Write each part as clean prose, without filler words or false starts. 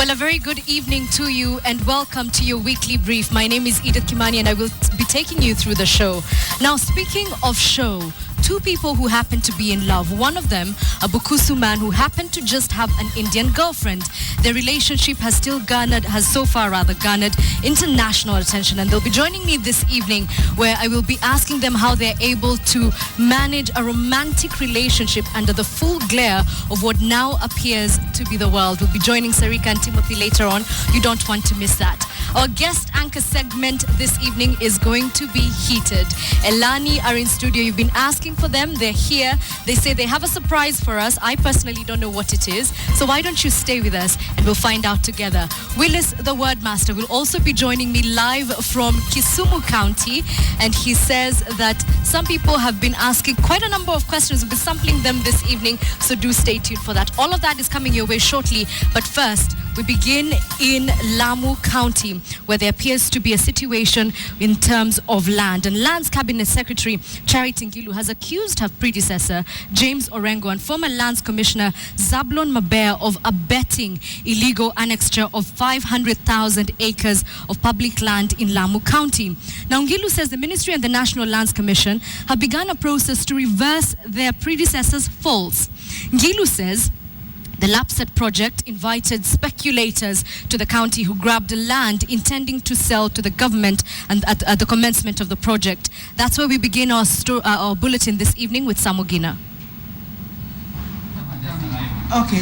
Well, a very good evening to you and welcome to your weekly brief. My name is Edith Kimani and I will be taking you through the show. Now, speaking of show, two people who happen to be in love. One of them, a bukusu man who happened to just have an Indian girlfriend. Their relationship has so far garnered international attention, and they'll be joining me this evening where I will be asking them how they're able to manage a romantic relationship under the full glare of what now appears to be the world. We'll be joining Sarika and Timoty later on. You don't want to miss that. Our guest anchor segment this evening is going to be heated. Elani are in studio. You've been asking for them. They're here. They say they have a surprise for us. I personally don't know what it is. So why don't you stay with us and we'll find out together. Willis, the wordmaster, will also be joining me live from Kisumu County. And he says that some people have been asking quite a number of questions. We'll be sampling them this evening. So do stay tuned for that. All of that is coming your way shortly. But first, we begin in Lamu County, where there appears to be a situation in terms of land. And Lands Cabinet Secretary Charity Ngilu has accused her predecessor, James Orengo, and former Lands Commissioner Zablon Mabea of abetting illegal annexure of 500,000 acres of public land in Lamu County. Now, Ngilu says the Ministry and the National Lands Commission have begun a process to reverse their predecessor's faults. Ngilu says the Lapset project invited speculators to the county who grabbed land intending to sell to the government and at the commencement of the project. That's where we begin our bulletin this evening with Samogina. Okay.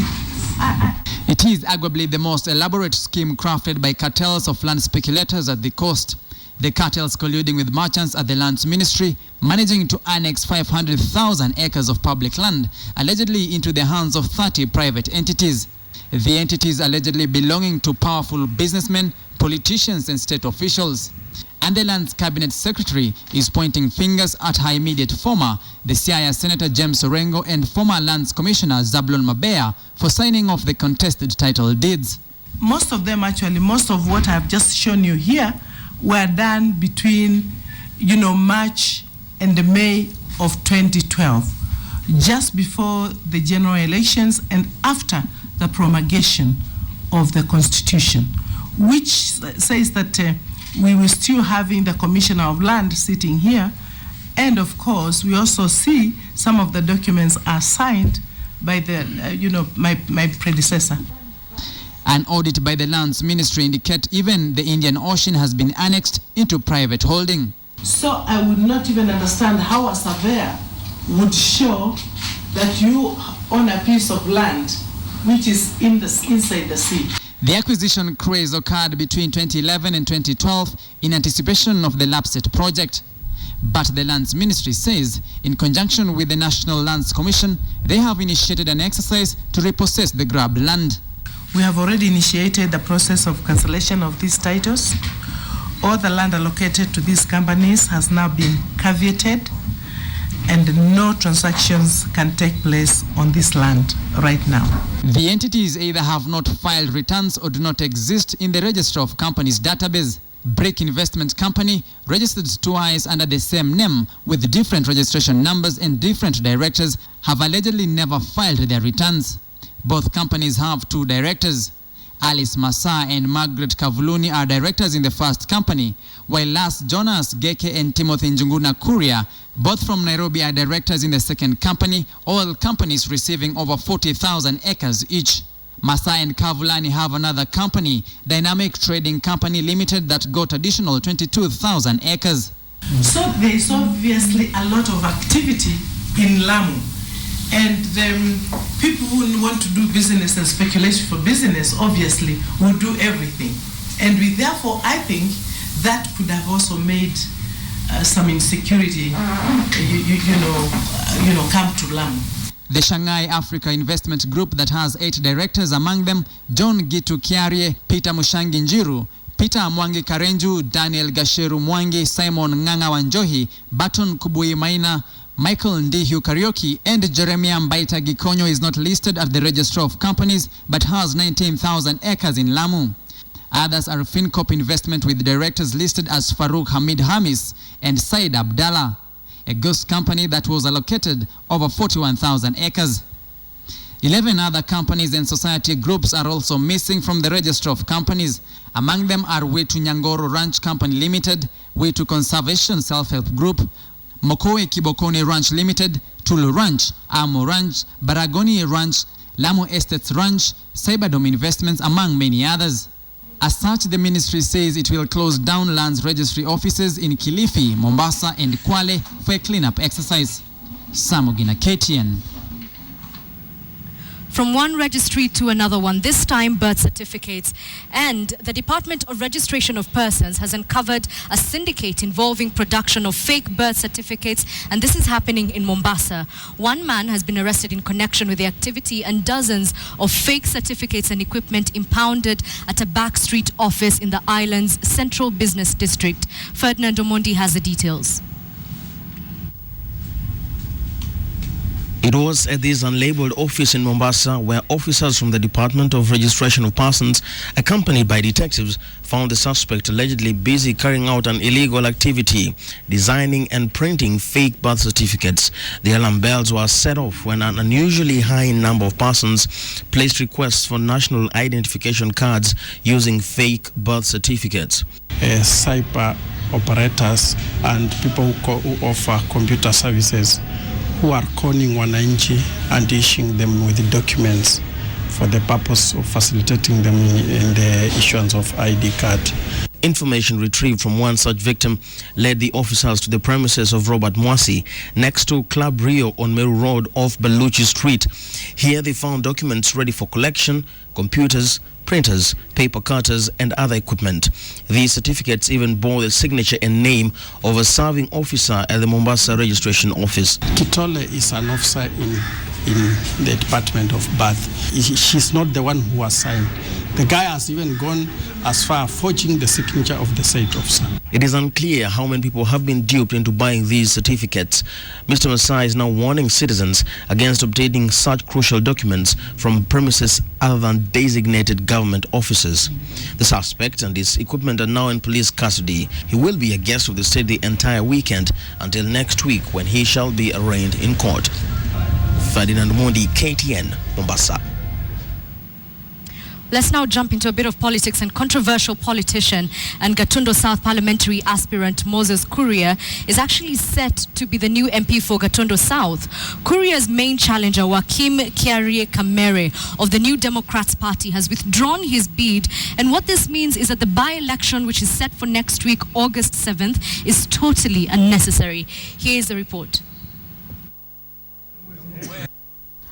It is arguably the most elaborate scheme crafted by cartels of land speculators at the coast. The cartels colluding with merchants at the Lands Ministry, managing to annex 500,000 acres of public land, allegedly into the hands of 30 private entities. The entities allegedly belonging to powerful businessmen, politicians and state officials. And the Lands Cabinet Secretary is pointing fingers at her immediate former, the Siaya Senator James Orengo, and former Lands Commissioner Zablon Mabea for signing off the contested title deeds. Most of what I've just shown you here were done between, March and May of 2012, just before the general elections and after the promulgation of the Constitution, which says that we were still having the Commissioner of Land sitting here. And of course, we also see some of the documents are signed by the, my predecessor. An audit by the Lands Ministry indicate even the Indian Ocean has been annexed into private holding. So I would not even understand how a surveyor would show that you own a piece of land which is inside the sea. The acquisition craze occurred between 2011 and 2012 in anticipation of the Lapset project. But the Lands Ministry says, in conjunction with the National Lands Commission, they have initiated an exercise to repossess the grabbed land. We have already initiated the process of cancellation of these titles. All the land allocated to these companies has now been caveated, and no transactions can take place on this land right now. The entities either have not filed returns or do not exist in the Register of Companies database. Brick Investment Company, registered twice under the same name with different registration numbers and different directors, have allegedly never filed their returns. Both companies have two directors. Alice Massa and Margaret Kavuluni are directors in the first company, while Las Jonas Geke and Timothy Njunguna Kuria, both from Nairobi, are directors in the second company, all companies receiving over 40,000 acres each. Massa and Kavulani have another company, Dynamic Trading Company Limited, that got additional 22,000 acres. So there is obviously a lot of activity in Lamu. And people who want to do business and speculation for business, obviously, will do everything. And therefore, I think that could have also made some insecurity, come to Lamu. The Shanghai Africa Investment Group, that has 8 directors, among them John Gitu Kiarie, Peter Mushangi Njiru, Peter Mwangi Karenju, Daniel Gasheru Mwangi, Simon Nganga Wanjohi, Baton Kubui Maina, Michael Ndihu Karioki, and Jeremiah Mbaita Gikonyo is not listed at the Register of Companies but has 19,000 acres in Lamu. Others are FinCorp Investment with directors listed as Farouk Hamid Hamis and Said Abdallah, a ghost company that was allocated over 41,000 acres. 11 other companies and society groups are also missing from the register of companies. Among them are Wetu Nyangoro Ranch Company Limited, Wetu Conservation Self-Help Group, Mokoe Kibokone Ranch Limited, Tulu Ranch, Amo Ranch, Baragoni Ranch, Lamu Estates Ranch, Cyberdome Investments, among many others. As such, the ministry says it will close down lands registry offices in Kilifi, Mombasa and Kwale for a cleanup exercise. Samugina, KTN. From one registry to another one, this time birth certificates. And the Department of Registration of Persons has uncovered a syndicate involving production of fake birth certificates, and this is happening in Mombasa. One man has been arrested in connection with the activity, and dozens of fake certificates and equipment impounded at a backstreet office in the island's central business district. Ferdinand Omondi has the details. It was at this unlabeled office in Mombasa where officers from the Department of Registration of Persons, accompanied by detectives, found the suspect allegedly busy carrying out an illegal activity, designing and printing fake birth certificates. The alarm bells were set off when an unusually high number of persons placed requests for national identification cards using fake birth certificates. Cyber operators and people who offer computer services who are conning wananchi and issuing them with the documents for the purpose of facilitating them in the issuance of ID card. Information retrieved from one such victim led the officers to the premises of Robert Mwasi next to Club Rio on Meru Road off Baluchi Street. Here they found documents ready for collection, computers, printers, paper cutters and other equipment. These certificates even bore the signature and name of a serving officer at the Mombasa Registration Office. Kitole is an officer in the Department of Birth. She's not the one who has signed. The guy has even gone as far as forging the signature of the said officer. It is unclear how many people have been duped into buying these certificates. Mr. Masai is now warning citizens against obtaining such crucial documents from premises other than designated government offices. The suspect and his equipment are now in police custody. He will be a guest of the state the entire weekend until next week when he shall be arraigned in court. Ferdinand Mondi, KTN, Mombasa. Let's now jump into a bit of politics. And controversial politician and Gatundu South parliamentary aspirant Moses Kuria is actually set to be the new MP for Gatundu South. Kuria's main challenger, Sarika Patel of the New Democrats Party, has withdrawn his bid. And what this means is that the by-election, which is set for next week, August 7th, is totally unnecessary. Here is the report.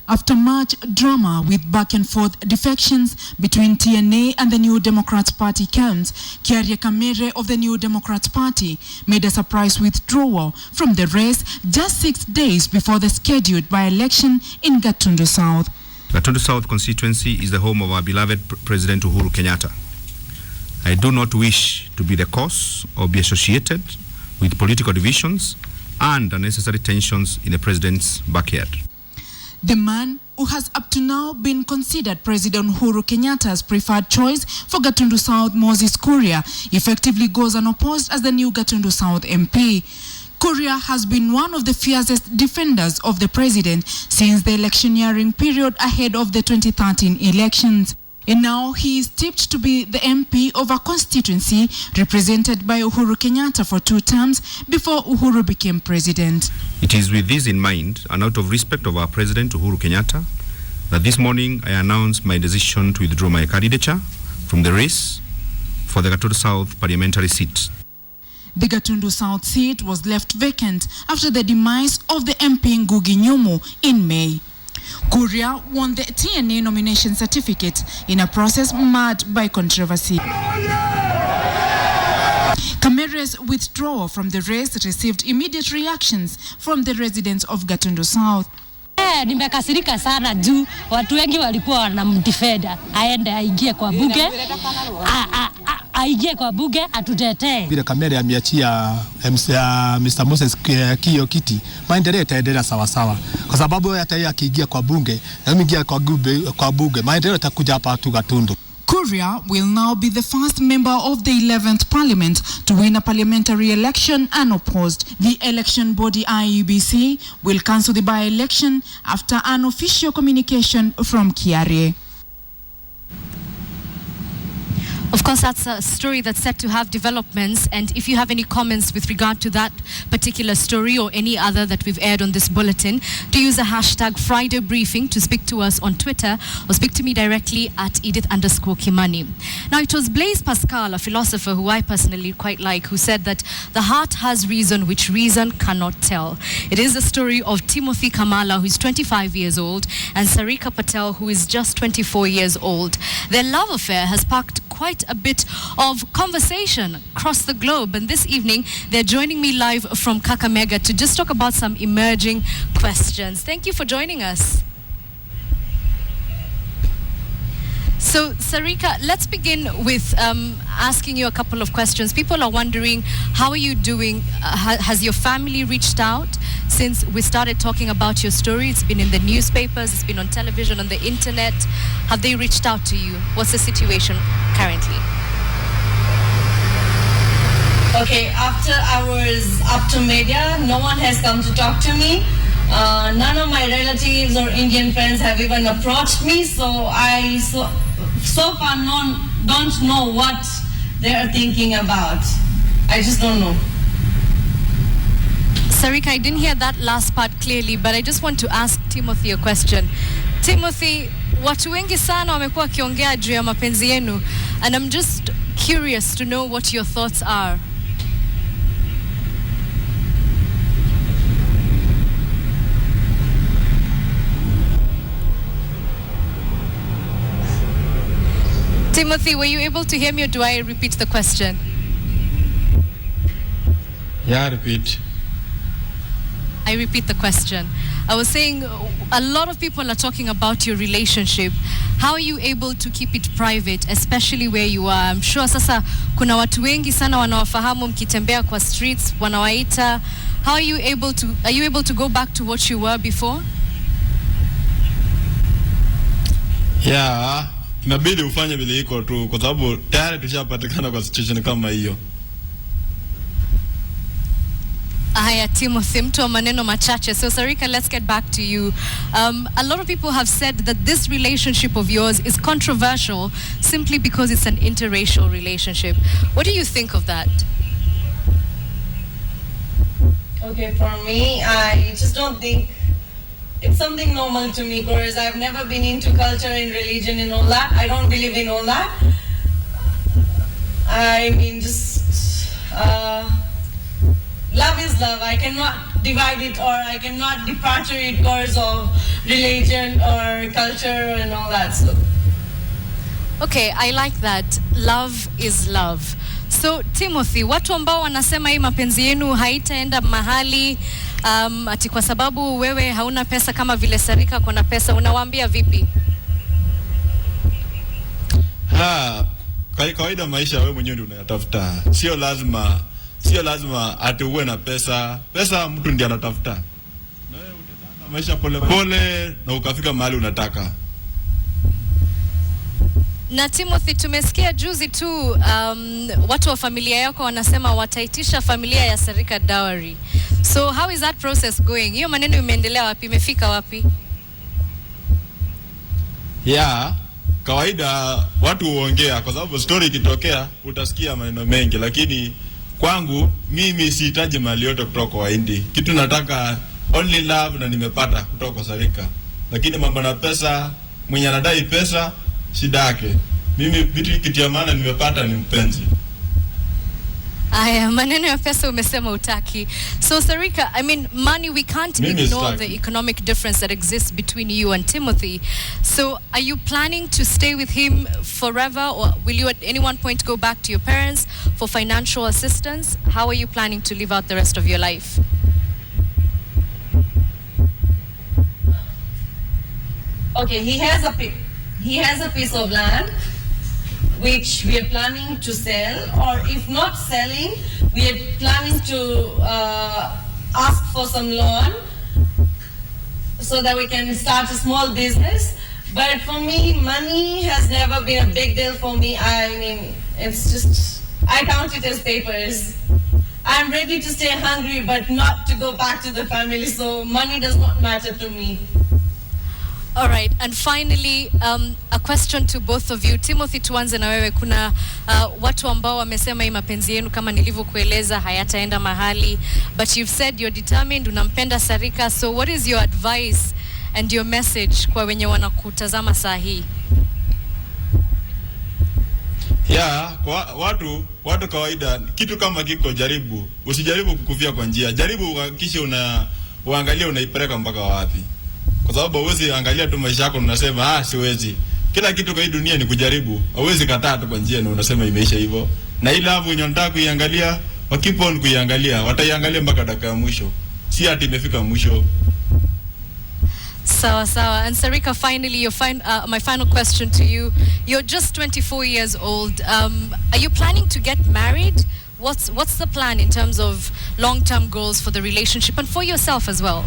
After much drama with back and forth defections between TNA and the New Democrats Party camps, Sarika Patel of the New Democrats Party made a surprise withdrawal from the race just 6 days before the scheduled by-election in Gatundu South. Gatundu South constituency is the home of our beloved President Uhuru Kenyatta. I do not wish to be the cause or be associated with political divisions and unnecessary tensions in the President's backyard. The man who has up to now been considered President Uhuru Kenyatta's preferred choice for Gatundu South, Moses Kuria, effectively goes unopposed as the new Gatundu South MP. Kuria has been one of the fiercest defenders of the president since the electioneering period ahead of the 2013 elections. And now he is tipped to be the MP of a constituency represented by Uhuru Kenyatta for 2 terms before Uhuru became president. It is with this in mind and out of respect of our President Uhuru Kenyatta that this morning I announced my decision to withdraw my candidature from the race for the Gatundu South parliamentary seat. The Gatundu South seat was left vacant after the demise of the MP Ngugi Nyumu in May. Kuria won the TNA nomination certificate in a process marred by controversy. Kamera's withdrawal from the race received immediate reactions from the residents of Gatundu South. Nimekasirika sana juu watu wengi walikuwa wanamdefenda aende aingie kwa bunge atutetee. Vile Kamera ameachia Mr. Moses kio kiti, maendeleo yataendelea sawa sawa. Kwa sababu hata yeye akiingia kwa bunge, ameingia kwa bunge, maendeleo yatakuja hapa tu Gatundu. Kuria will now be the first member of the 11th Parliament to win a parliamentary election unopposed. The election body IEBC will cancel the by-election after an official communication from Quarry. Of course, that's a story that's set to have developments, and if you have any comments with regard to that particular story or any other that we've aired on this bulletin, do use the hashtag Friday Briefing to speak to us on Twitter or speak to me directly at Edith_Kimani. Now, it was Blaise Pascal, a philosopher who I personally quite like, who said that the heart has reason which reason cannot tell. It is the story of Timoty Kamala, who is 25 years old, and Sarika Patel, who is just 24 years old. Their love affair has sparked quite a bit of conversation across the globe, and this evening they're joining me live from Kakamega to just talk about some emerging questions. Thank you for joining us. So, Sarika, let's begin with asking you a couple of questions. People are wondering, how are you doing? Has your family reached out since we started talking about your story? It's been in the newspapers, it's been on television, on the internet. Have they reached out to you? What's the situation currently? Okay, after I was up to media, no one has come to talk to me. None of my relatives or Indian friends have even approached me, so I so far don't know what they are thinking about. I just don't know. Sarika, I didn't hear that last part clearly, but I just want to ask Timothy a question. Timothy, watu wengi sana wamekuwa wakiongea juu ya mapenzi yenu, and I'm just curious to know what your thoughts are. Timothy, were you able to hear me, or do I repeat the question? Yeah, repeat. I repeat the question. I was saying a lot of people are talking about your relationship. How are you able to keep it private, especially where you are? I'm sure sasa kuna watu wengi sana wanawafahamu mkitembea kwa streets, wanawaita. How are you able to go back to what you were before? Yeah, inabidi ufanye vile iko tu kwa sababu tayari tushapatikana kwa situation kama hiyo. Haya, Timothy, mtu wa maneno machache. So, Sarika, let's get back to you. A lot of people have said that this relationship of yours is controversial simply because it's an interracial relationship. What do you think of that? Okay, for me, I just don't think it's something normal to me, because I've never been into culture and religion and all that. I don't believe in all that. I mean, just love is love. I cannot divide it, or I cannot departure it because of religion or culture and all that. So. Okay, I like that. Love is love. So, Timothy, watu ambao wanasema hii mapenzi yenu haitaenda mahali ati kwa sababu wewe hauna pesa kama vile Sarika kuna pesa, unawaambia vipi? Kawaida maisha wewe mwenyewe ndio unayatafuta. Sio lazima ati uwe na pesa. Pesa mtu ndiye anatafuta. Na wewe unataka maisha pole pole na ukafika mahali unataka. Na Timothy, tumesikia juzi tu watu wa familia yako wanasema wataitisha familia ya Sarika dowry. So how is that process going? Hiyo maneno imeendelea wapi? Imefika wapi? Yeah, kawaida watu huongea kwa sababu story ikitokea utasikia maneno mengi, lakini kwangu mimi sihitaji mali yote kutoka kwa Hindi. Kitu nataka only love, na nimepata kutoka kwa Sarika. Lakini mambo na pesa, mwenye anadai pesa shida yake. Mimi kitu ya maana nimepata ni mpenzi. Aya, maneno ya pesa umesema utaki. So Sarika, I mean, money, we can't ignore the economic difference that exists between you and Timothy. So are you planning to stay with him forever, or will you at any one point go back to your parents for financial assistance? How are you planning to live out the rest of your life? Okay, he has a piece of land which we are planning to sell, or if not selling, we are planning to ask for some loan so that we can start a small business. But for me, money has never been a big deal for me. I mean, it's just, I count it as papers. I'm ready to stay hungry, but not to go back to the family. So money does not matter to me. All right, and finally, a question to both of you. Timothy, tuanze na wewe. Kuna watu ambao wamesema hii mapenzi yenu kama nilivyokueleza hayataenda mahali, but you've said you're determined, unampenda Sarika. So what is your advice and your message kwa wenye wanakutazama saa hii? Yeah, kwa watu kawaida, kitu kama kiko jaribu. Usijaribu kukufia kwa njia. Jaribu kisha uangalia unaipeleka mpaka wapi. Kwa sababu huwezi angalia tu maisha yako unasema siwezi. Kila kitu kwa hii dunia ni kujaribu. Huwezi kataa tu kwa njia na unasema imeisha hivyo. Na ile hapo unataka kuiangalia, keep on kuiangalia. Wataiangalia mpaka dakika ya mwisho. Si ati imefika mwisho. Sawa sawa. And Sarika, finally, my final question to you. You're just 24 years old. Are you planning to get married? What's the plan in terms of long-term goals for the relationship and for yourself as well?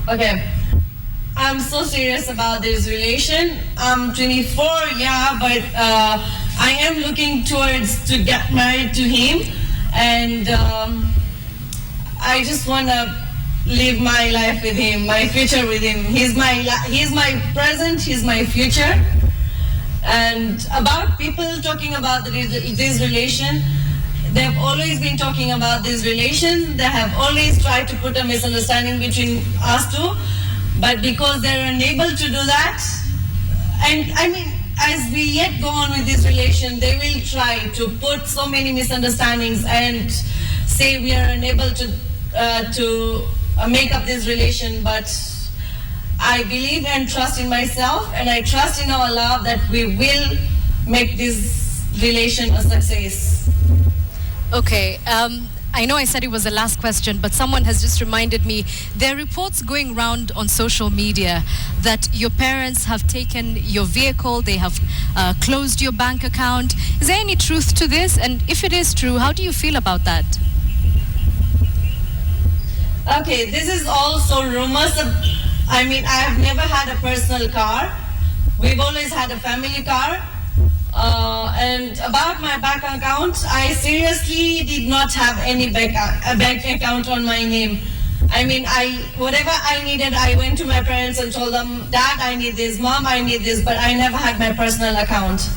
Okay, I'm so serious about this relation. I'm 24, yeah, but I am looking towards to get married to him, and I just want to live my life with him, my future with him. He's my present, he's my future. And about people talking about this relation, they've always been talking about this relation. They have always tried to put a misunderstanding between us two. But because they're unable to do that, and I mean, as we yet go on with this relation, they will try to put so many misunderstandings and say we are unable to make up this relation. But I believe and trust in myself, and I trust in our love that we will make this relation a success. Okay, I know I said it was the last question, but someone has just reminded me. There are reports going around on social media that your parents have taken your vehicle, they have closed your bank account. Is there any truth to this? And if it is true, how do you feel about that? Okay, this is also rumors. I mean, I have never had a personal car. We've always had a family car. And about my bank account, I seriously did not have any bank account on my name. I mean, whatever I needed, I went to my parents and told them, Dad, I need this, Mom, I need this, but I never had my personal account.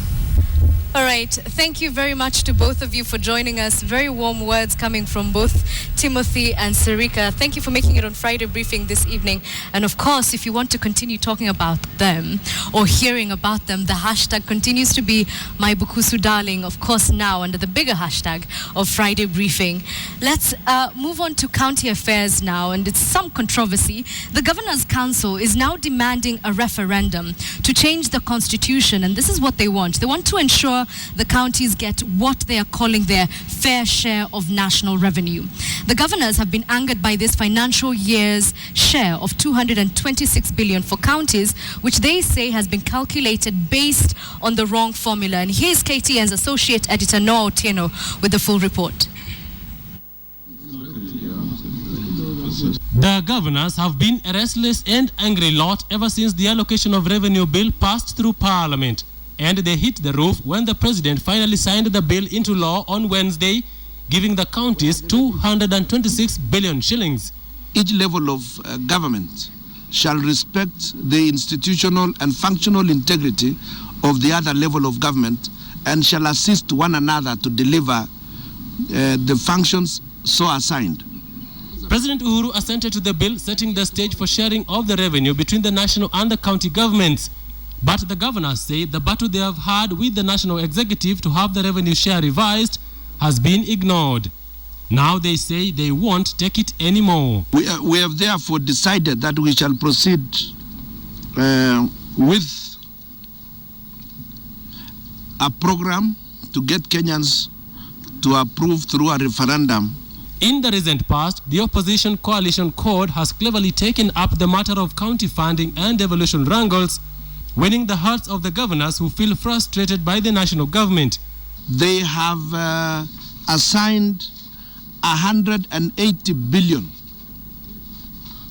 All right. Thank you very much to both of you for joining us. Very warm words coming from both Timothy and Sarika. Thank you for making it on Friday Briefing this evening. And of course, if you want to continue talking about them or hearing about them, the hashtag continues to be my bukusu darling, of course, now under the bigger hashtag of Friday Briefing. Let's move on to county affairs now, and it's some controversy. The Governor's Council is now demanding a referendum to change the constitution, and this is what they want. They want to ensure the counties get what they are calling their fair share of national revenue. The governors have been angered by this financial year's share of 226 billion for counties, which they say has been calculated based on the wrong formula. And here's KTN's associate editor Noah Otieno with the full report. The governors have been a restless and angry lot ever since the allocation of revenue bill passed through Parliament. And they hit the roof when the president finally signed the bill into law on Wednesday, giving the counties 226 billion shillings. Each level of government shall respect the institutional and functional integrity of the other level of government and shall assist one another to deliver the functions so assigned. President Uhuru assented to the bill, setting the stage for sharing of the revenue between the national and the county governments. But the governors say the battle they have had with the national executive to have the revenue share revised has been ignored. Now they say they won't take it anymore. We have therefore decided that we shall proceed with a program to get Kenyans to approve through a referendum. In the recent past, the opposition coalition code has cleverly taken up the matter of county funding and devolution wrangles, winning the hearts of the governors who feel frustrated by the national government. They have assigned 180 billion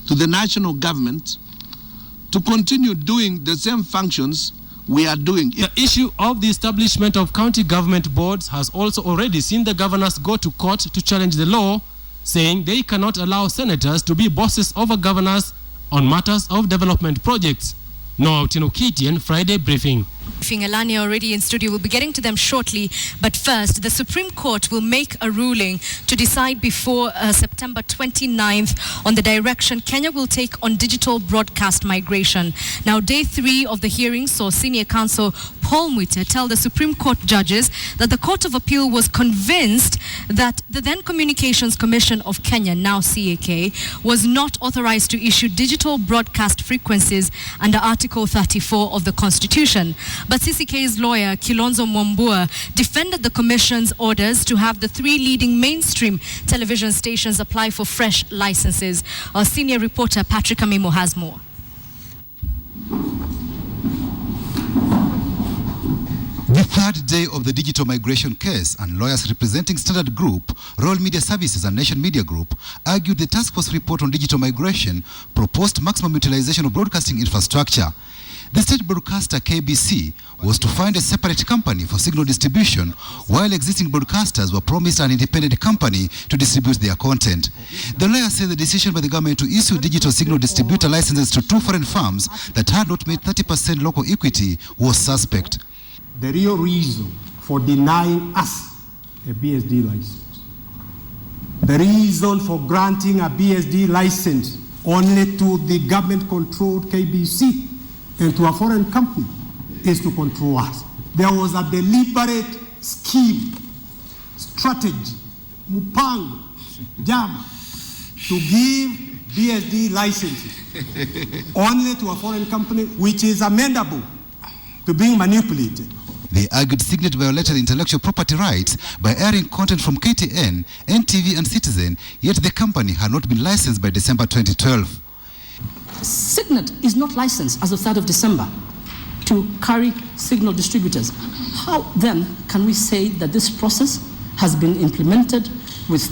to the national government to continue doing the same functions we are doing. The issue of the establishment of county government boards has also already seen the governors go to court to challenge the law, saying they cannot allow senators to be bosses over governors on matters of development projects. Now, KTN Friday Briefing. Elani already in studio. We'll be getting to them shortly. But first, the Supreme Court will make a ruling to decide before September 29th on the direction Kenya will take on digital broadcast migration. Now, day 3 of the hearing saw Senior Counsel Paul Mwite tell the Supreme Court judges that the Court of Appeal was convinced that the then Communications Commission of Kenya, now CAK, was not authorized to issue digital broadcast frequencies under Article 34 of the Constitution. But CCK's lawyer, Kilonzo Mwambua, defended the Commission's orders to have the 3 leading mainstream television stations apply for fresh licenses. Our senior reporter, Patrick Amimo, has more. The third day of the digital migration case, and lawyers representing Standard Group, Royal Media Services and Nation Media Group argued the task force report on digital migration proposed maximum utilization of broadcasting infrastructure. The state broadcaster KBC was to find a separate company for signal distribution, while existing broadcasters were promised an independent company to distribute their content. The lawyer said the decision by the government to issue digital signal distributor licenses to 2 foreign firms that had not made 30% local equity was suspect. The real reason for denying us a BSD license, the reason for granting a BSD license only to the government-controlled KBC and to a foreign company is to control us. There was a deliberate scheme, strategy, mupango, jama, to give BSD licenses only to a foreign company, which is amendable to being manipulated. They argued Signet violated intellectual property rights by airing content from KTN, NTV and Citizen, yet the company had not been licensed by December 2012. Signet is not licensed as of 3rd of December to carry signal distributors. How then can we say that this process has been implemented with,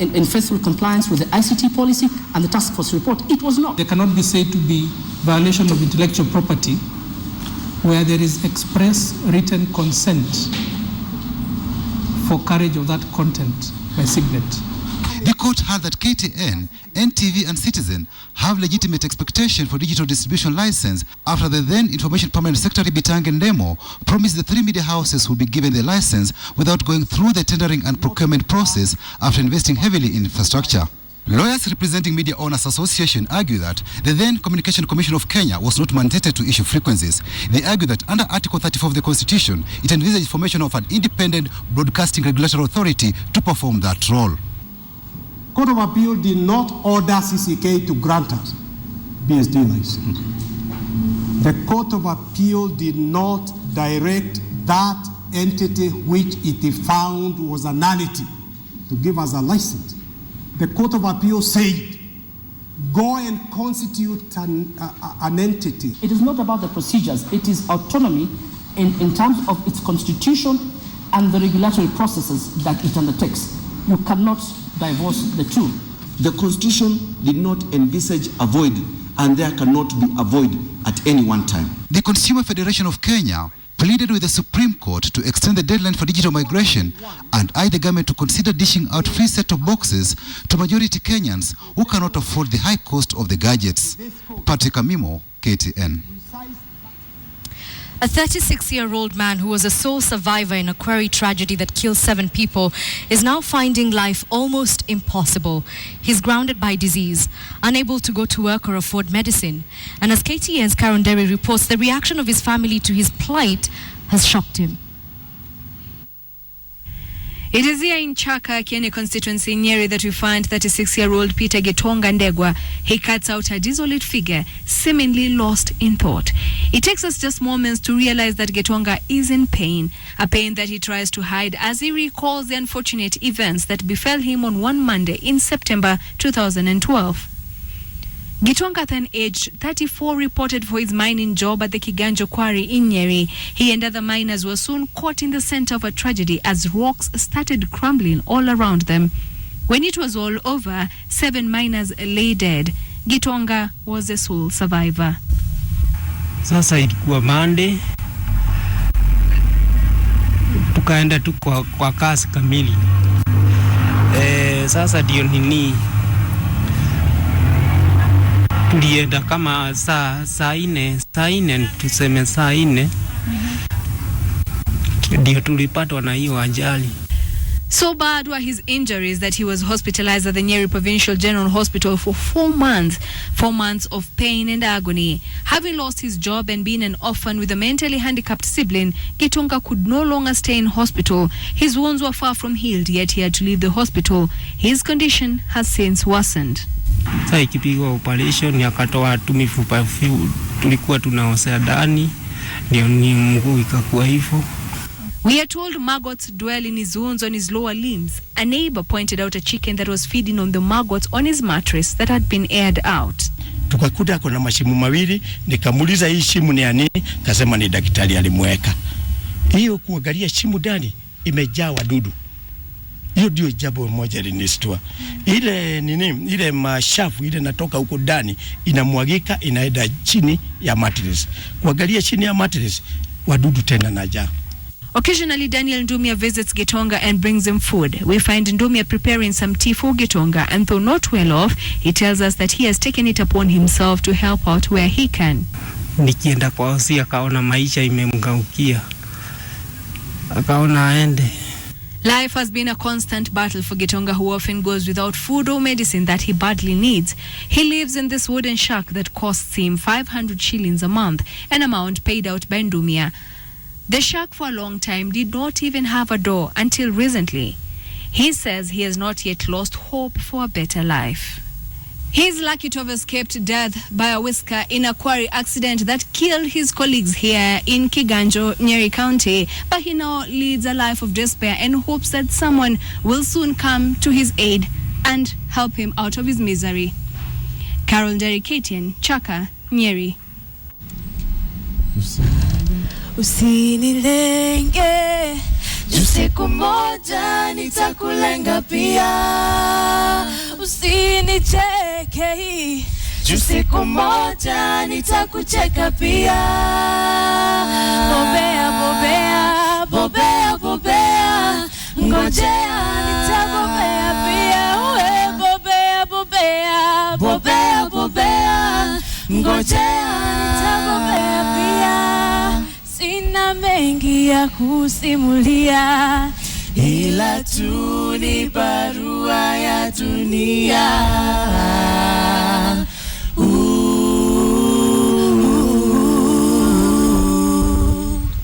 in faithful compliance with the ICT policy and the task force report? It was not. There cannot be said to be violation of intellectual property where there is express written consent for carriage of that content by Signet. The court held that KTN, NTV and Citizen have legitimate expectation for digital distribution license after the then Information Permanent Secretary Bitange Ndemo promised the 3 media houses would be given the license without going through the tendering and procurement process after investing heavily in infrastructure. Lawyers representing Media Owners Association argue that the then Communication Commission of Kenya was not mandated to issue frequencies. They argue that under Article 34 of the Constitution, it envisaged formation of an independent broadcasting regulatory authority to perform that role. Court of Appeal did not order CCK to grant us BSD license. The Court of Appeal did not direct that entity which it found was a nullity to give us a license. The Court of Appeal said, go and constitute an entity. It is not about the procedures. It is autonomy in terms of its constitution and the regulatory processes that it undertakes. You cannot divorce the two. The Constitution did not envisage a void, and there cannot be a void at any one time. The Consumer Federation of Kenya pleaded with the Supreme Court to extend the deadline for digital migration and urged the government to consider dishing out free set-top boxes to majority Kenyans who cannot afford the high cost of the gadgets. Patrick Amimo, KTN. A 36-year-old man who was a sole survivor in a Quarry tragedy that killed 7 people is now finding life almost impossible. He's grounded by disease, unable to go to work or afford medicine. And as KTN's Karen Derry reports, the reaction of his family to his plight has shocked him. It is here in Chaka, Kieni constituency in Nyeri that we find 36-year-old Peter Gitonga Ndegwa. He cuts out a desolate figure, seemingly lost in thought. It takes us just moments to realize that Gitonga is in pain, a pain that he tries to hide as he recalls the unfortunate events that befell him on one Monday in September 2012. Gitonga, then aged 34, reported for his mining job at the Kiganjo Quarry in Nyeri. He and other miners were soon caught in the center of a tragedy as rocks started crumbling all around them. When it was all over, 7 miners lay dead. Gitonga was the sole survivor. Sasa ilikuwa Monday, tukaenda tu kwa kazi kamili. Sasa ndio nini, tulienda kama saa ine tuseme saa ine ndio tulipatwa na hiyo ajali. So bad were his injuries that he was hospitalized at the Nyeri Provincial General Hospital for 4 months. 4 months of pain and agony. Having lost his job and being an orphan with a mentally handicapped sibling, Gitonga could no longer stay in hospital. His wounds were far from healed, yet he had to leave the hospital. His condition has since worsened. Sasa ikipigwa operation yakatoa tu mifupa, tulikuwa tunaosea ndani, ndio ni mguu ikakuwa hivyo. We are told maggots dwell in his wounds on his lower limbs. A neighbor pointed out a chicken that was feeding on the maggots on his mattress that had been aired out. Tukakuta kuna mashimu mawili, nikamuuliza hii shimu ni ya nini? Kasema ni daktari alimweka. Hiyo kuangalia shimu ndani imejaa wadudu. Hiyo ndio jambo moja linistua. Ile mashafu ile natoka huko ndani inamwagika inaenda chini ya mattress. Kuangalia chini ya mattress wadudu tena najaa. Occasionally, Daniel Ndumia visits Gitonga and brings him food. We find Ndumia preparing some tea for Gitonga, and though not well off, he tells us that he has taken it upon himself to help out where he can. Nikienda kwa hosi akaona maisha imemgaukia, akaona aende. Life has been a constant battle for Gitonga, who often goes without food or medicine that he badly needs. He lives in this wooden shack that costs him 500 shillings a month, an amount paid out by Ndumia. The shack for a long time did not even have a door until recently. He says he has not yet lost hope for a better life. He is lucky to have escaped death by a whisker in a quarry accident that killed his colleagues here in Kiganjo, Nyeri County. But he now leads a life of despair and hopes that someone will soon come to his aid and help him out of his misery. Carol Nderi, KTN, Chaka, Nyeri. Usinilenge, juu siku moja nitakulenga pia. Usinicheke, juu siku moja nitakucheka pia. Bobea, bobea, bobea, bobea, ngojea nitabobea pia. Uwe bobea, bobea, bobea, bobea, ngojea nitabobea pia. Sina mengi ya kusimulia, ila tu ni barua ya dunia.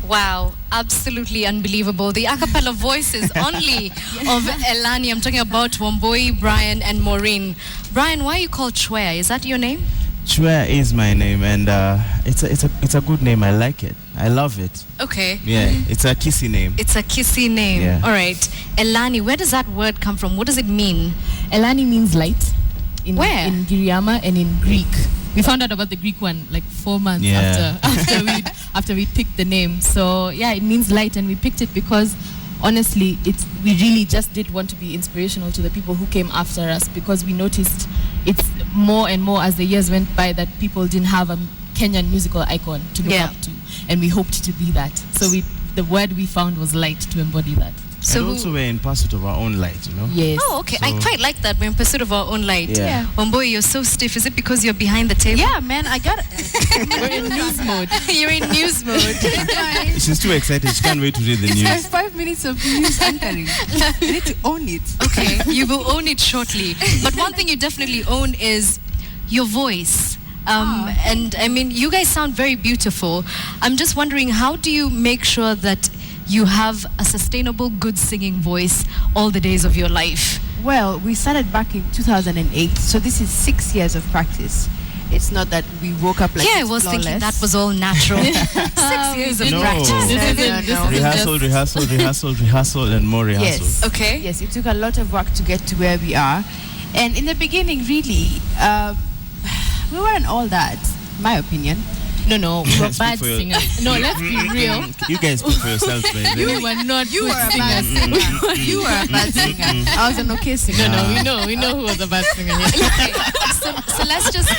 Wow, absolutely unbelievable. The a cappella voices only of Elani. I'm talking about Wamboi, Brian, and Maureen. Brian, why are you called Chwea? Is that your name? Chwea is my name, and it's a good name. I like it. I love it. Okay. Yeah, it's a kissy name. It's a kissy name. Yeah. All right. Elani, where does that word come from? What does it mean? Elani means light. Where? In Giriama and in Greek. We found out about the Greek one like 4 months after we picked the name. So yeah, it means light, and we picked it because honestly, we really just did want to be inspirational to the people who came after us, because we noticed it's more and more as the years went by that people didn't have a Kenyan musical icon to look up to, and we hoped to be that. So the word we found was light to embody that. So and also we're in pursuit of our own light, you know? Yes. Oh, okay. So I quite like that. We're in pursuit of our own light. Yeah. Wamboi, you're so stiff. Is it because you're behind the table? Yeah, man, I got it. We're in news mode. You're in news mode. She's too excited. She can't wait to read the news. It's like 5 minutes of news anchoring. You need to own it. Okay, you will own it shortly. But one thing you definitely own is your voice. And I mean, you guys sound very beautiful. I'm just wondering, how do you make sure that you have a sustainable, good singing voice all the days of your life? Well, we started back in 2008, so this is 6 years of practice. It's not that we woke up like I was thinking that was all natural. 6 years of practice. Rehearsal, and more rehearsal. Yes. Okay. Yes, it took a lot of work to get to where we are. And in the beginning, really, we weren't all that, in my opinion. No, we're bad for your- singers. No, let's be real. You guys speak for yourselves, man. You were not You good were a bad singers. singer. You were a bad singer. I was an okay singer. No, we know who was a bad singer here. Okay, so let's just,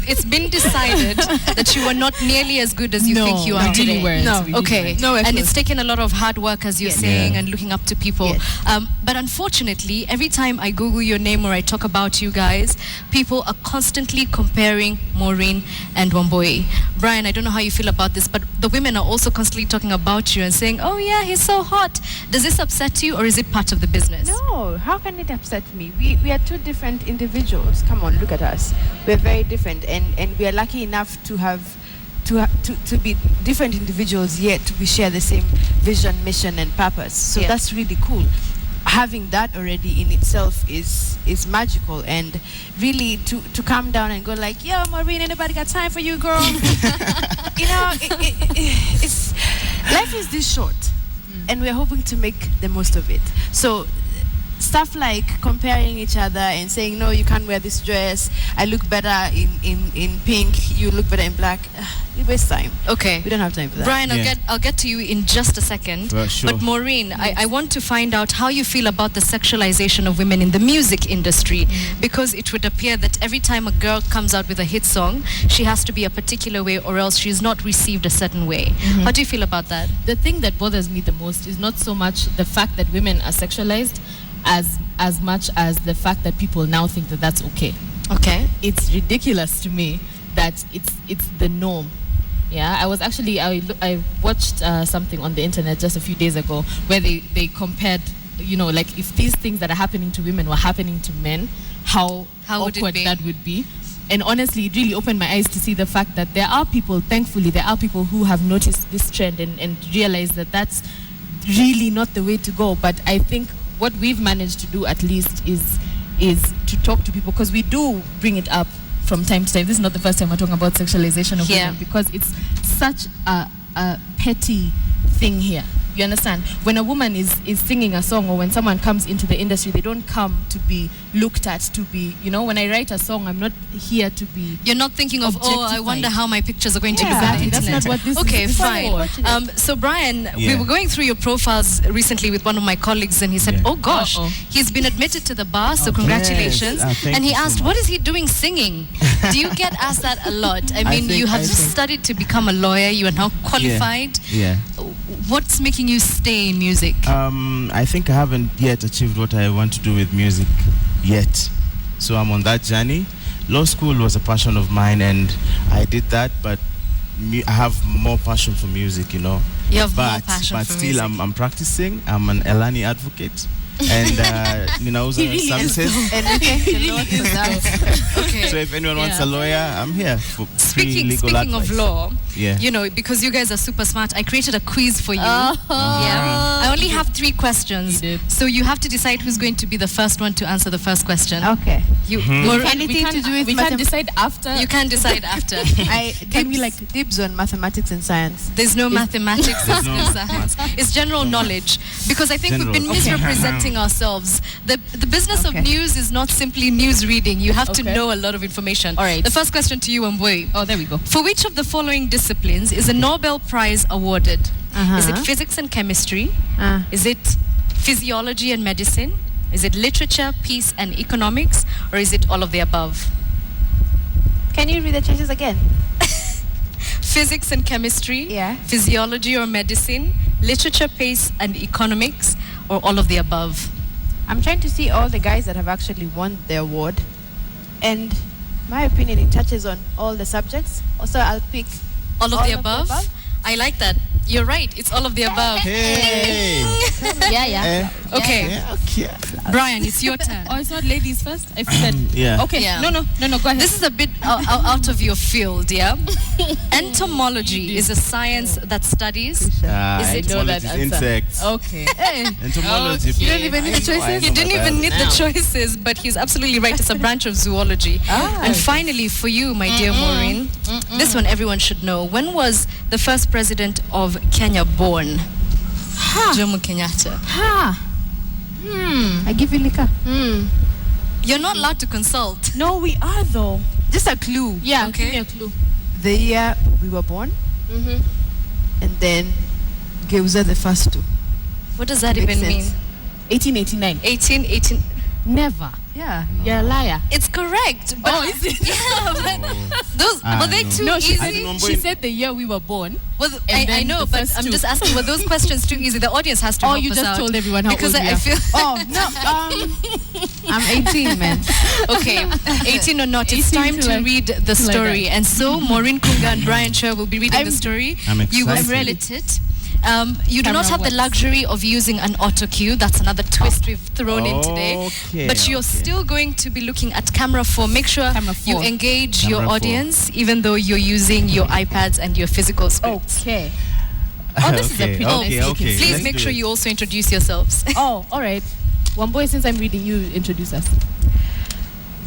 it's been decided that you were not nearly as good as you think you are we today. really weren't. No. We really Okay, weren't. No, we're and close. it's taken a lot of hard work, as you're saying, Yeah. and looking up to people. Yes. But unfortunately, every time I Google your name or I talk about you guys, people are constantly comparing Maureen and Wamboi. Brian, I don't know how you feel about this, but the women are also constantly talking about you and saying, oh yeah, he's so hot. Does this upset you, or is it part of the business? No, how can it upset me? We are two different individuals. Come on, look at us. We're very different, and we are lucky enough to have to be different individuals, yet we share the same vision, mission, and purpose. So Yeah. that's really cool. Having that already in itself is magical, and really to come down and go like, yo, Maureen, anybody got time for you, girl? You know, it's life is this short, and we're hoping to make the most of it. So stuff like comparing each other and saying, no, you can't wear this dress, I look better in pink, you look better in black, we waste time. Okay. We don't have time for that. Brian, Yeah. I'll get to you in just a second. Sure. But Maureen, I want to find out how you feel about the sexualization of women in the music industry, because it would appear that every time a girl comes out with a hit song, she has to be a particular way, or else she's not received a certain way. How do you feel about that? The thing that bothers me the most is not so much the fact that women are sexualized as much as the fact that people now think that that's okay. Okay. It's ridiculous to me that it's the norm. Yeah, I watched something on the internet just a few days ago where they compared, like if these things that are happening to women were happening to men, how would it awkward be? that would be. And honestly, it really opened my eyes to see the fact that thankfully there are people who have noticed this trend and realized that that's really not the way to go. But I think what we've managed to do at least is to talk to people, because we do bring it up from time to time. This is not the first time we're talking about sexualization of women, because it's such a petty thing here. You understand? When a woman is singing a song, or when someone comes into the industry, they don't come to be looked at, to be, when I write a song, I'm not here to be. You're not thinking of, I wonder how my pictures are going to look on the Exactly. That's internet. not what this Okay, is fine. for. So Brian, we were going through your profiles recently with one of my colleagues, and he said, oh gosh, he's been admitted to the bar, so congratulations. Thank And he you so asked, much. what is he doing singing? Do you get asked that a lot? I mean, you have studied to become a lawyer, you are now qualified. Yeah. What's making you stay in music? I think I haven't yet achieved what I want to do with music yet. So I'm on that journey. Law school was a passion of mine, and I did that, but I have more passion for music, You have more passion but for still music. I'm practicing. I'm an Elani advocate. And services. Okay. So if anyone wants a lawyer, I'm here for free Speaking legal advice. of law, Yeah. because you guys are super smart, I created a quiz for you. Oh. Yeah. I only have 3 questions. So you have to decide who's going to be the first one to answer the first question. Okay. Anything to do with we can't decide after. You can decide after. Can we dibs on mathematics and science? There's no mathematics, there's no science. It's general knowledge. Because I think we've been misrepresenting ourselves. The business of news is not simply news reading. You have to know a lot of information. All right. The first question to you, Mbwe. Oh, there we go. For which of the following disciplines is a Nobel Prize awarded? Is it physics and chemistry? Is it physiology and medicine? Is it literature, peace and economics? Or is it all of the above? Can you read the choices again? Physics and chemistry, physiology or medicine, literature, peace and economics, or all of the above? I'm trying to see all the guys that have actually won the award, and my opinion, it touches on all the subjects. Also, I'll pick all of the above. I like that. You're right. It's all of the above. Hey. Yeah. Okay. Brian, it's your turn. Oh, it's not ladies first? I said. Yeah. Okay. Yeah. No, go ahead. This is a bit out of your field, yeah? Entomology is a science that studies. Entomology is insects. Okay. Entomology. You don't even need the choices. You didn't even need the choices, but he's absolutely right. It's a branch of zoology. And finally, for you, my dear Maureen, this one everyone should know. When was the first president of Kenya born? Jomo Kenyatta. I give you liquor. You're not allowed to consult. No, we are though. Just a clue. Yeah, Okay. give me a clue. The year we we were born. Mm-hmm. And then Geuza the first two. What does that Makes even mean? sense. 1889. 1818. Never. Yeah. You're a liar. It's correct. But is it? Yeah, but those were they too No, easy? she said the year we were born. Well, And I then know, the but first I'm two. just asking, were those questions too easy? The audience has to Oh, help you us just out. told everyone how because old we I are. feel. Oh, no. I'm 18, man. Okay, 18 or not, it's 18 time to like- read the to like story. that. And so, Maureen Kunga and Brian Cher will be reading the story. I'm You will excited. split it. You do not Camera have the works. luxury of using an auto cue. That's another twist we've thrown in today. Okay, But you're still going to be looking at camera 4. Make sure you 4. engage Camera your 4. audience, even though you're using your iPads and your physical scripts. Okay. Oh, this is a pretty nice looking Please Let's make do sure it. you also introduce yourselves. Oh, all right. One boy, since I'm reading, you introduce us.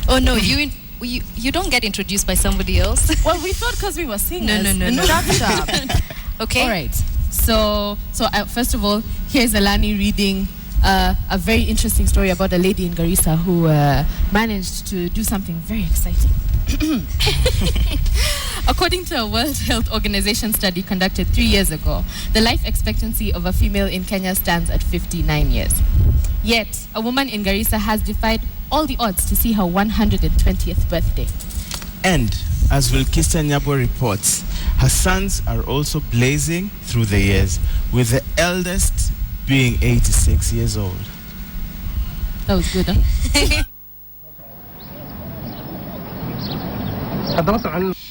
Oh no, you don't get introduced by somebody else. Well, we thought because we were singers. No. Okay. All right. So first of all, here's Elani reading a very interesting story about a lady in Garissa who managed to do something very exciting. According to a World Health Organization study conducted 3 years ago, the life expectancy of a female in Kenya stands at 59 years. Yet, a woman in Garissa has defied all the odds to see her 120th birthday. And as Wilkista Nyabo reports, her sons are also blazing through the years, with the eldest being 86 years old. That was good, huh?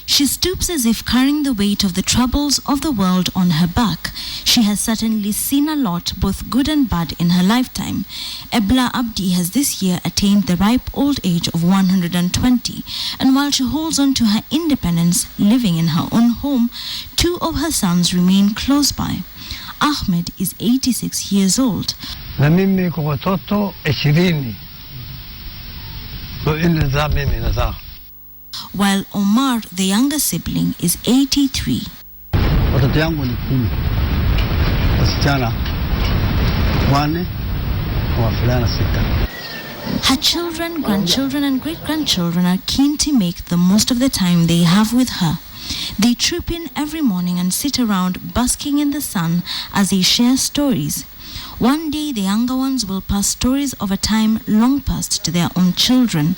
She stoops as if carrying the weight of the troubles of the world on her back. She has certainly seen a lot, both good and bad, in her lifetime. Ebla Abdi has this year attained the ripe old age of 120, and while she holds on to her independence, living in her own home, 2 of her sons remain close by. Ahmed is 86 years old. Na mimi kwa watoto 20 ndio inazaa mimi nazaa. While Omar, the younger sibling, is 83. Watoto yangu ni 10. Wasichana 4 na wavulana 6. Her children, grandchildren, and great-grandchildren are keen to make the most of the time they have with her. They troop in every morning and sit around basking in the sun as they share stories. One day, the younger ones will pass stories of a time long past to their own children.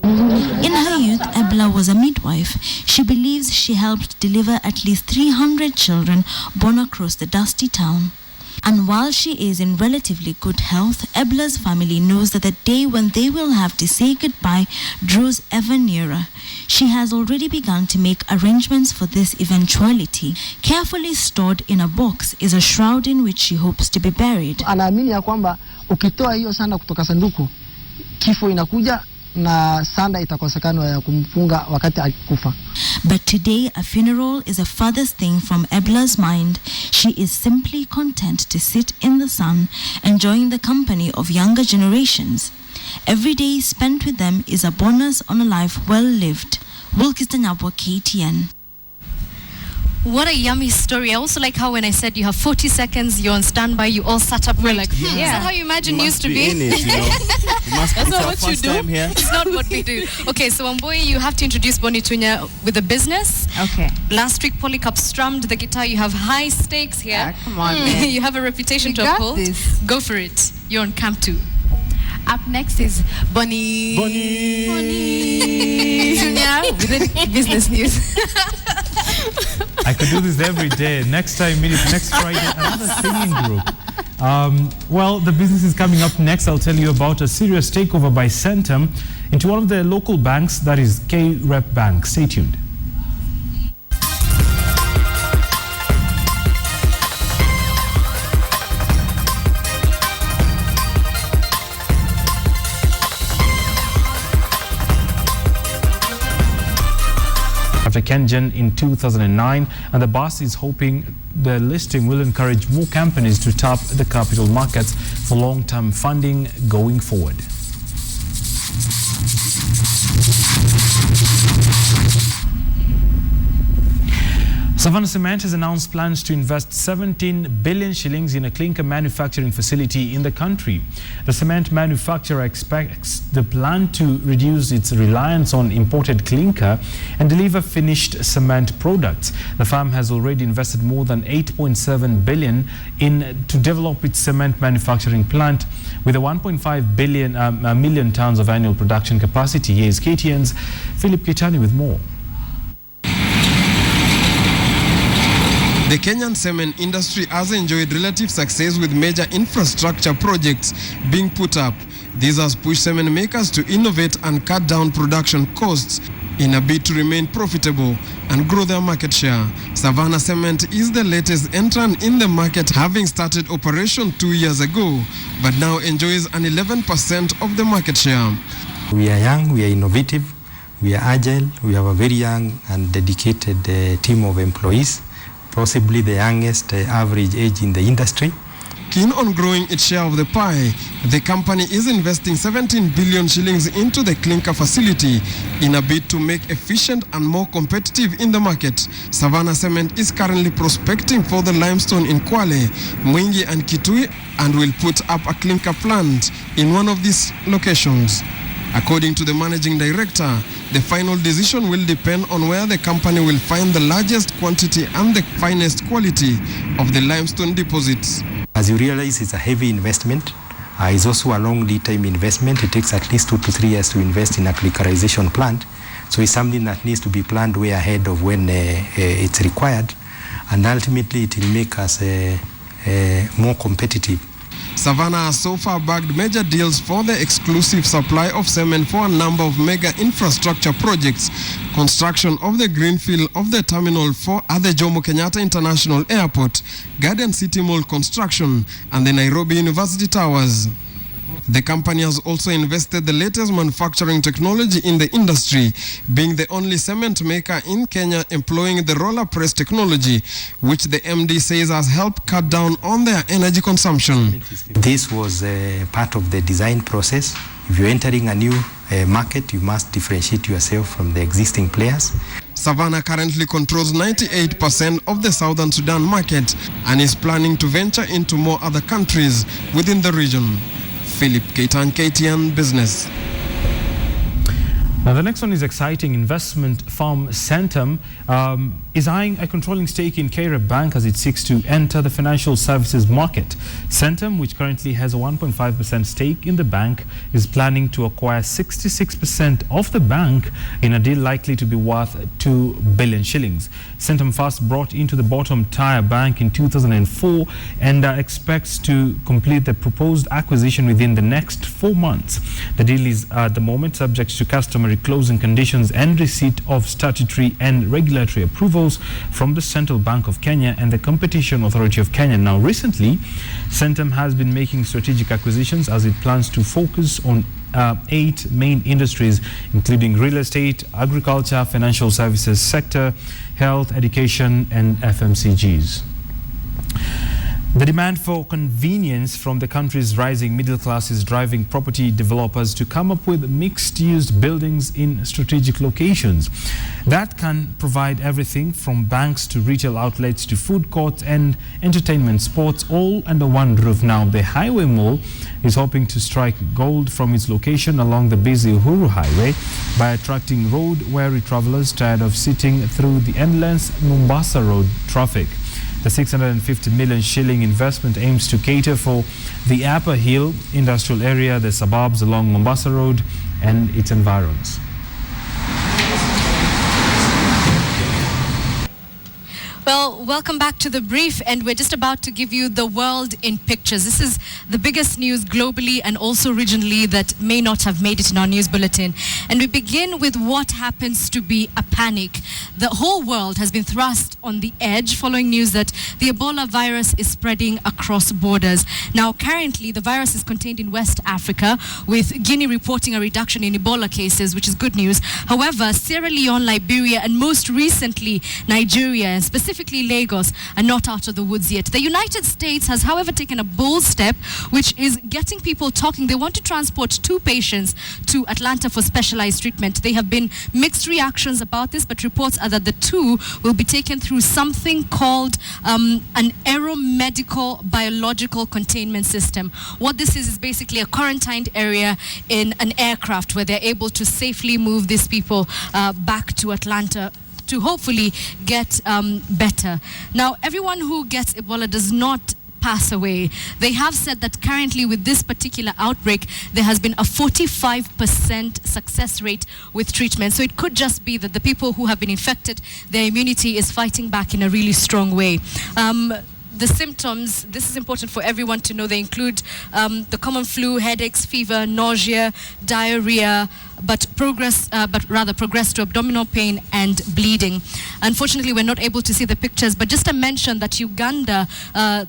In her youth, Ebla was a midwife. She believes she helped deliver at least 300 children born across the dusty town. And while she is in relatively good health, Ebla's family knows that the day when they will have to say goodbye draws ever nearer. She has already begun to make arrangements for this eventuality. Carefully stored in a box is a shroud in which she hopes to be buried. Anaamini ya kwamba ukitoa hiyo sanda kutoka sanduku, kifo inakuja na sanda itakosekana ya kumfunga wakati akikufa. But today, a funeral is a farthest thing from Ebla's mind. She is simply content to sit in the sun, enjoying the company of younger generations. Every day spent with them is a bonus on a life well lived. Wilkista Nyabwa, KTN. What a yummy story. I also like how when I said you have 40 seconds, you're on standby, you all sat up. We're like, yeah. Is that how you imagine You used must to be be? in it, you know. You must That's it's not our what you first do. time here. It's not what we do. Okay, so Wamboi, you have to introduce Boni Tunya with the business. Okay. Last week, Polycarp strummed the guitar. You have high stakes here. Come on, man. You have a reputation We to got uphold. this. Go for it. You're on camp 2. Up next is Bonnie Tunya with the business news. I could do this every day. Next time, next Friday, another singing group. Well, the business is coming up next. I'll tell you about a serious takeover by Centum into one of their local banks, that is K-Rep Bank. Stay tuned. After Kengen in 2009, and the boss is hoping the listing will encourage more companies to tap the capital markets for long-term funding going forward. Savannah Cement has announced plans to invest 17 billion shillings in a clinker manufacturing facility in the country. The cement manufacturer expects the plant to reduce its reliance on imported clinker and deliver finished cement products. The firm has already invested more than 8.7 billion to develop its cement manufacturing plant with a 1.5 million tons of annual production capacity. Here is KTN's Philip Kitani with more. The Kenyan cement industry has enjoyed relative success with major infrastructure projects being put up. This has pushed cement makers to innovate and cut down production costs in a bid to remain profitable and grow their market share. Savannah Cement is the latest entrant in the market, having started operation 2 years ago, but now enjoys an 11% of the market share. We are young, we are innovative, we are agile, we have a very young and dedicated team of employees, possibly the youngest average age in the industry. Keen on growing its share of the pie, the company is investing 17 billion shillings into the clinker facility in a bid to make efficient and more competitive in the market. Savannah Cement is currently prospecting for the limestone in Quarry, Mwingi and Kitui, and will put up a clinker plant in one of these locations. According to the managing director, the final decision will depend on where the company will find the largest quantity and the finest quality of the limestone deposits. As you realize, it's a heavy investment. It's also a long lead time investment. It takes at least 2 to 3 years to invest in a clinkerization plant. So it's something that needs to be planned way ahead of when it's required. And ultimately, it will make us more competitive. Savannah has so far bagged major deals for the exclusive supply of cement for a number of mega infrastructure projects, construction of the greenfield of the Terminal 4 at the Jomo Kenyatta International Airport, Garden City Mall construction, and the Nairobi University Towers. The company has also invested the latest manufacturing technology in the industry, being the only cement maker in Kenya employing the roller press technology, which the MD says has helped cut down on their energy consumption. This was part of the design process. If you're entering a new market, you must differentiate yourself from the existing players. Savannah currently controls 98% of the Southern Sudan market and is planning to venture into more other countries within the region. Philip Keitan, KTN Business. Now the next one is exciting. Investment firm Centum is eyeing a controlling stake in Kuria Bank as it seeks to enter the financial services market. Centum, which currently has a 1.5% stake in the bank, is planning to acquire 66% of the bank in a deal likely to be worth 2 billion shillings. Centum first brought into the bottom tier bank in 2004 and expects to complete the proposed acquisition within the next 4 months. The deal is at the moment subject to customary closing conditions and receipt of statutory and regulatory approvals from the Central Bank of Kenya and the Competition Authority of Kenya. Now, recently, Centum has been making strategic acquisitions as it plans to focus on 8 main industries, including real estate, agriculture, financial services sector, health, education, and FMCGs. The demand for convenience from the country's rising middle class is driving property developers to come up with mixed-use buildings in strategic locations that can provide everything from banks to retail outlets to food courts and entertainment spots, all under one roof. Now, the Highway Mall is hoping to strike gold from its location along the busy Uhuru Highway by attracting road-weary travelers tired of sitting through the endless Mombasa Road traffic. The 650 million shilling investment aims to cater for the Upper Hill industrial area, the suburbs along Mombasa Road and its environs. Well, welcome back to the brief, and we're just about to give you the world in pictures. This is the biggest news globally and also regionally that may not have made it in our news bulletin. And we begin with what happens to be a panic. The whole world has been thrust on the edge following news that the Ebola virus is spreading across across borders. Now, currently, the virus is contained in West Africa, with Guinea reporting a reduction in Ebola cases, which is good news. However, Sierra Leone, Liberia, and most recently Nigeria, and specifically Lagos, are not out of the woods yet. The United States has, however, taken a bold step, which is getting people talking. They want to transport 2 patients to Atlanta for specialized treatment. There have been mixed reactions about this, but reports are that the 2 will be taken through something called an aeromedical biological containment system. What this is basically a quarantined area in an aircraft where they're able to safely move these people back to Atlanta to hopefully get better. Now, everyone who gets Ebola does not pass away. They have said that currently with this particular outbreak, there has been a 45% success rate with treatment. So it could just be that the people who have been infected, their immunity is fighting back in a really strong way. The symptoms, this is important for everyone to know, they include the common flu, headaches, fever, nausea, diarrhea, but progress to abdominal pain and bleeding. Unfortunately, we're not able to see the pictures, but just to mention that Uganda,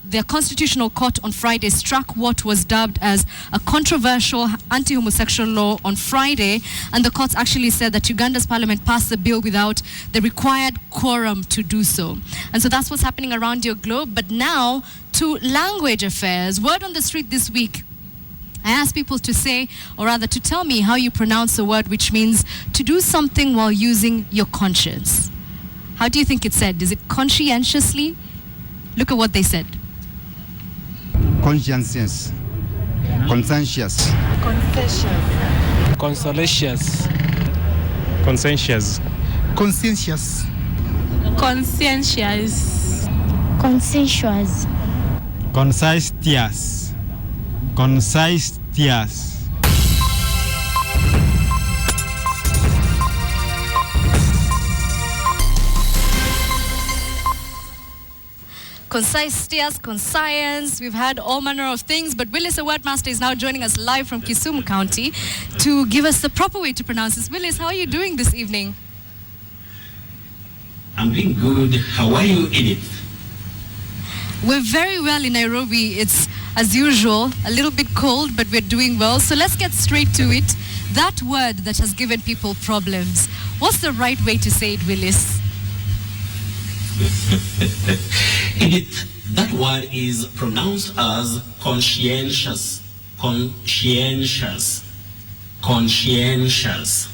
their constitutional court on Friday struck what was dubbed as a controversial anti-homosexual law on Friday, and the courts actually said that Uganda's parliament passed the bill without the required quorum to do so. And so that's what's happening around your globe. But now to language affairs. Word on the street this week. I asked people to say, or rather to tell me how you pronounce a word which means to do something while using your conscience. How do you think it's said? Is it conscientiously? Look at what they said. Conscientious. Conscientious. Consolacious. Conscientious. Conscientious. Conscientious. Consensuous. Conscientious. Conscientious. Conscientious, conscience, we've had all manner of things, but Willis, a word master, is now joining us live from Kisumu County to give us the proper way to pronounce this. Willis, how are you doing this evening? I'm doing good. How are you, Edith? We're very well in Nairobi. It's, as usual, a little bit cold, but we're doing well. So let's get straight to it. That word that has given people problems, what's the right way to say it, Willis? Edith, that word is pronounced as conscientious. Conscientious. Conscientious.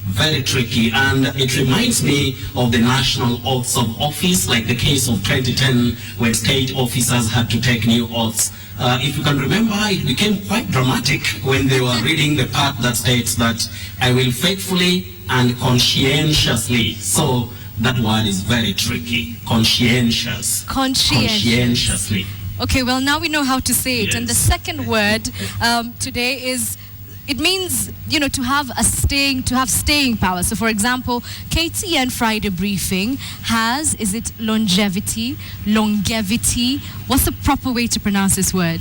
Very tricky, and it reminds me of the national oaths of office, like the case of 2010 when state officers had to take new oaths. If you can remember, it became quite dramatic when they were reading the part that states that I will faithfully and conscientiously. So that word is very tricky. Conscientious. Conscientiously. Okay, well, now we know how to say it. Yes. And the second word today is, it means, you know, to have staying power. So, for example, KTN Friday Briefing has, is it longevity? What's the proper way to pronounce this word?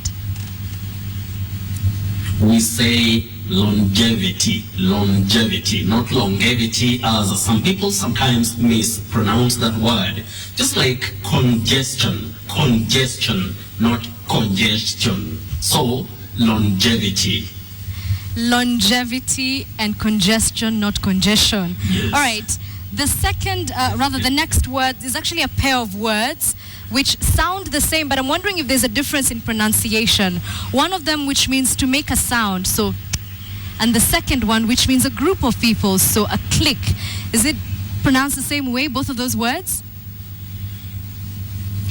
We say longevity, not longevity, as some people sometimes mispronounce that word. Just like congestion, not congestion. So, longevity. Longevity and congestion, not congestion. Yes. All right. The second, the next word is actually a pair of words which sound the same, but I'm wondering if there's a difference in pronunciation. One of them which means to make a sound, so, and the second one which means a group of people, so a clique. Is it pronounced the same way, both of those words?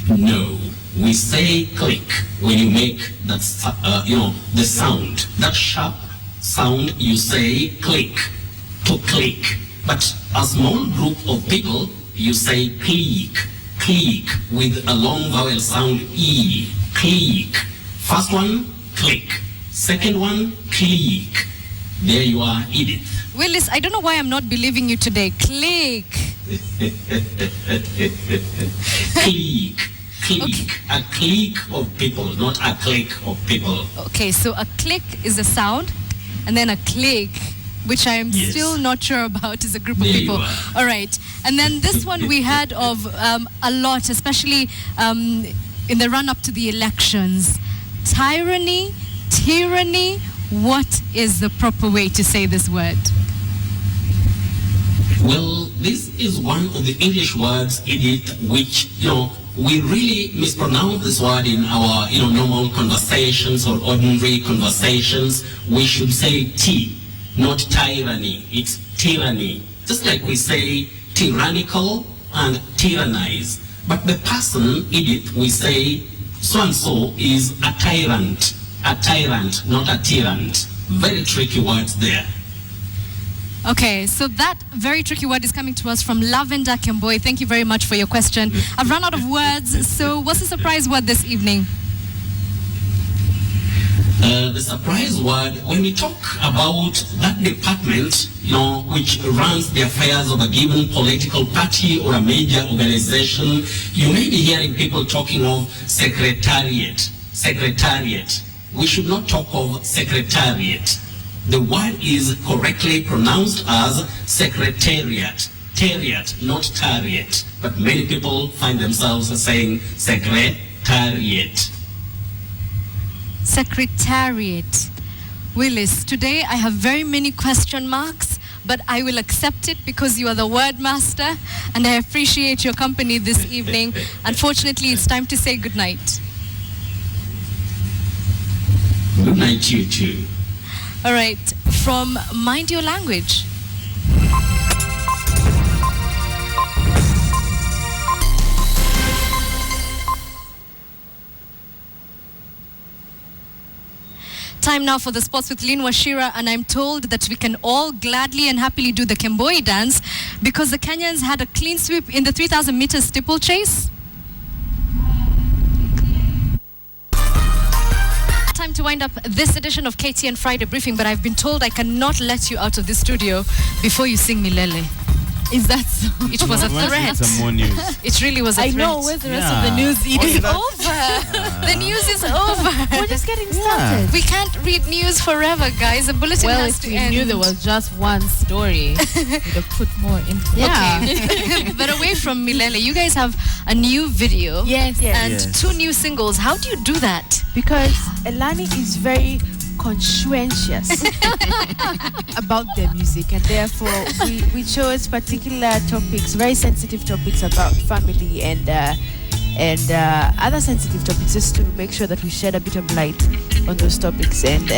No. We say click when you make that, the sound, that sharp sound. You say click, to click. But a small group of people, you say click with a long vowel sound e. Click. First one, click. Second one, click. There you are, Edith. Willis, I don't know why I'm not believing you today. Click. Click. Okay. A clique of people, not a clique of people. Okay, so a click is a sound, and then a clique, which I am still not sure about, is a group of There people. you are. All right. And then this one we had of a lot, especially in the run-up to the elections. Tyranny, tyranny, what is the proper way to say this word? Well, this is one of the English words, Edith, which, we really mispronounce this word in our, normal conversations or ordinary conversations. We should say T, not tyranny. It's tyranny. Just like we say tyrannical and tyrannize. But the person, Edith, we say so-and-so is a tyrant, not a tyrant. Very tricky words there. Okay, so that very tricky word is coming to us from Lavender Kemboy. Thank you very much for your question. I've run out of words, so what's the surprise word this evening? The surprise word, when we talk about that department, which runs the affairs of a given political party or a major organization, you may be hearing people talking of secretariat. Secretariat. We should not talk of secretariat. The word is correctly pronounced as secretariat. Tariat, not tariat. But many people find themselves saying secretariat. Secretariat. Willis, today I have very many question marks, but I will accept it because you are the word master and I appreciate your company this evening. Unfortunately, it's time to say good night. Good night, you too. All right, from Mind Your Language. Time now for the sports with Lynn Washira, and I'm told that we can all gladly and happily do the Kemboi dance because the Kenyans had a clean sweep in the 3,000 meters steeplechase. Time to wind up this edition of KTN Friday Briefing, but I've been told I cannot let you out of this studio before you sing Milele. Is that so? It was a threat. Some more news. It really was a threat. I know. Where's the rest of the news? It's over. The news is over. We're just getting started. We can't read news forever, guys. The bulletin has to end. If we knew there was just one story, we'd have put more into it. Okay. But away from Milele, you guys have a new video. Yes. And 2 new singles. How do you do that? Because Elani is very conscientious about their music, and therefore we chose particular topics, very sensitive topics about family and other sensitive topics, just to make sure that we shed a bit of light on those topics and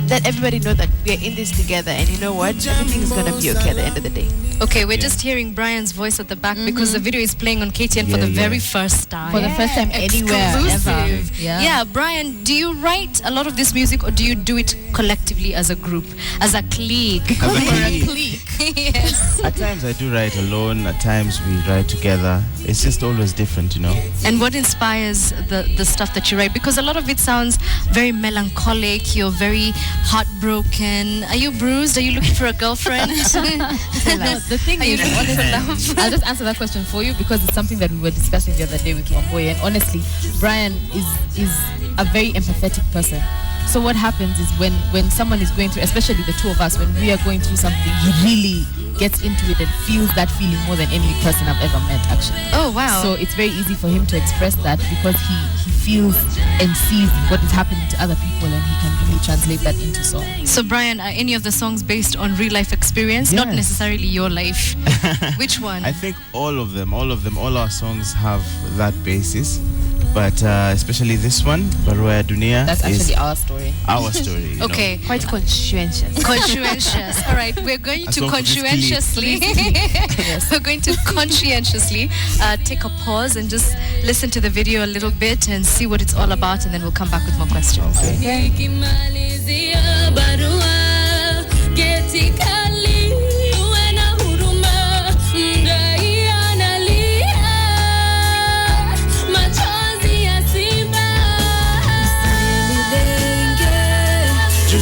let everybody know that we're in this together, and you know what, everything's gonna be okay at the end of the day. Okay, we're just hearing Brian's voice at the back because the video is playing on KTN for the very first time. For the first time anywhere ever. Yeah, Brian, do you write a lot of this music or do you do it collectively as a group, as a clique? Yes. At times I do write alone, at times we write together. It's just always different, And what inspires the stuff that you write? Because a lot of it sounds very melancholic, you're very heartbroken. Are you bruised? Are you looking for a girlfriend? The thing is, honestly, I'll just answer that question for you because it's something that we were discussing the other day with Wamboy, and honestly, Brian is a very empathetic person. So what happens is when someone is going through, especially the two of us, when we are going through something, he really gets into it and feels that feeling more than any person I've ever met, actually. Oh, wow. So it's very easy for him to express that because he feels and sees what is happening to other people, and he can really translate that into song. So Brian, are any of the songs based on real life experience? Yes. Not necessarily your life. Which one? I think all of them, all our songs have that basis. But especially this one, Barua Dunia. That's actually our story. Our story. Okay. Quite conscientious. Conscientious. All right, we're going to conscientiously. We're going to conscientiously take a pause and just listen to the video a little bit and see what it's all about, and then we'll come back with more questions. Okay.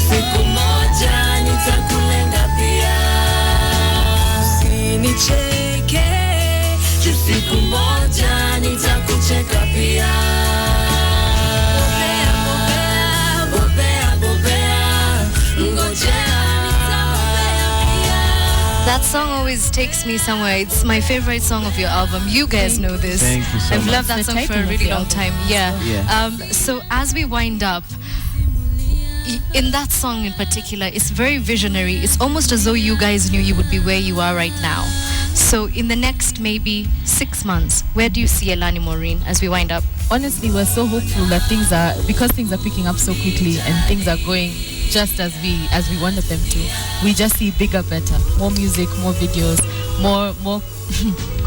Siku moja nitakulenga pia, usinicheke. Siku moja nitakucheka pia. Bobea, ngojea. That song always always takes me somewhere. It's my favorite song of your album. You guys know this. Thank you so I've much. loved that The song for title a of really the long album. time. Yeah. Yeah. So as we wind up, in that song in particular, it's very visionary. It's almost as though you guys knew you would be where you are right now. So in the next maybe 6 months, where do you see Elani Maureen as we wind up? Honestly, we're so hopeful that things are picking up so quickly and things are going just as we wanted them to. We just see bigger, better, more music, more videos, more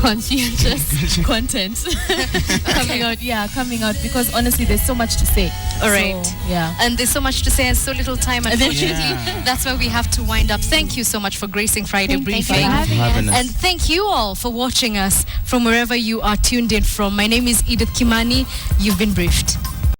conscientious content coming out because honestly there's so much to say. All right. So, yeah. And there's so much to say and so little time, unfortunately. Yeah. That's why we have to wind up. Thank you so much for gracing Friday Thank you Briefing. for having us. And thank you all for watching us from wherever you are tuned in from. My name is Edith Kimani. You've been briefed.